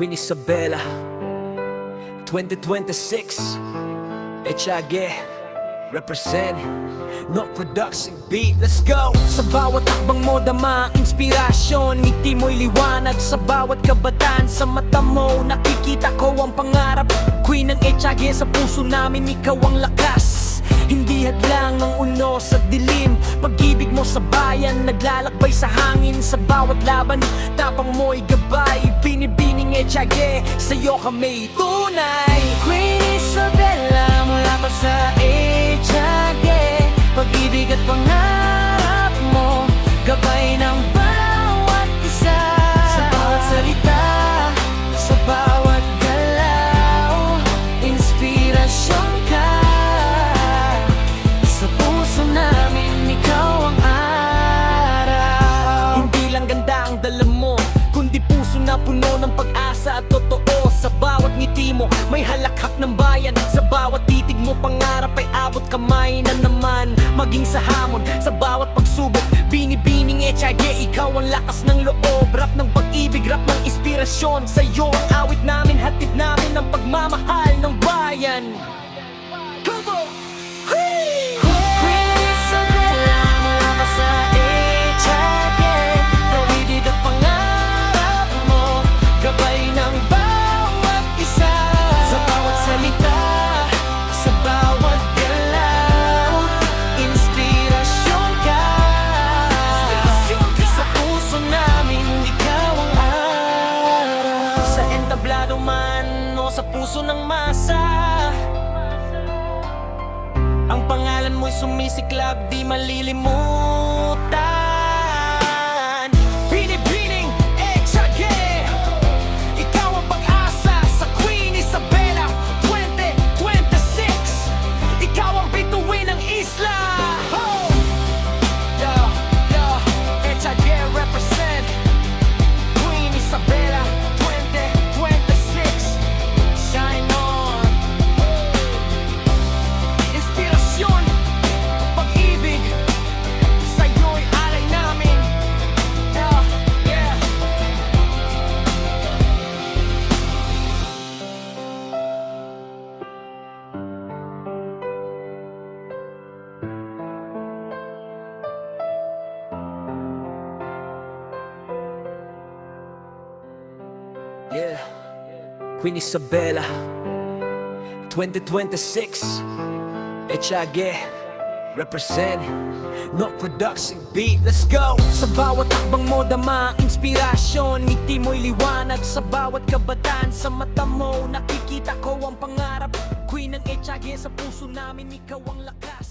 Queen Isabela 2026 Echage represent No production beat, let's go! Sa bawat takbang mo dama inspirasyon, ngiti mo'y liwanag sa bawat kabataan. Sa mata mo nakikita ko ang pangarap. Queen ng Echage, sa puso namin ikaw ang lakas. Hindi hadlang ang uno sa dilim. Pag-ibig mo sa bayan naglalakbay sa hangin. Sa bawat laban tapang mo'y gabay. Binibining Echage, sa'yo kami tunay. Queen Isabela, mula pa sa Echage, pag-ibig at pangarap mo, gabay ng bawat isa. Sa bawat salita, sa bawat galaw, inspirasyon ka. Sa puso namin, ikaw ang araw. Hindi lang ganda ang dala mo, kundi puso na puno ng pag-asa at totoo. Sa bawat ngiti mo, may halakhak ng bayan. Sa bawat titig mo, pangarap ay abot kamay na naman. Maging sa hamon, sa bawat pagsubok, binibining Echage, ikaw ang lakas ng loob. Rap ng pag-ibig, rap ng inspirasyon. Sa'yo ang awit namin, hatid namin ang pagmamahal ng bayan. Go! Hey! Queen Isabela, mula pa sa Echage, pag-ibig at pangarap mo, gabay ng bawat isa. Sa bawat salita, sa bawat galaw, inspirasyon ka. Sa puso namin, ikaw ang araw. Sa entablado man o sa puso ng masa, ang pangalan mo'y sumisiklab, di malilimutan. Binibining Echage, ikaw ang pag-asa sa Queen Isabela 2026. Ikaw ang bituin ng isla. Ho! Yo, yo, Echage represent Queen Isabela 2026. Shine on. Inspirasyon, pag-ibig, sa'yo'y alay namin. Yeah, yeah. Yeah Queen Isabela 2026 Echage represent No production beat, let's go! Sa bawat takbang mo dama inspirasyon, ngiti mo'y liwanag sa bawat kabataan. Sa mata mo nakikita ko ang pangarap. Queen ng Echage, sa puso namin ikaw ang lakas.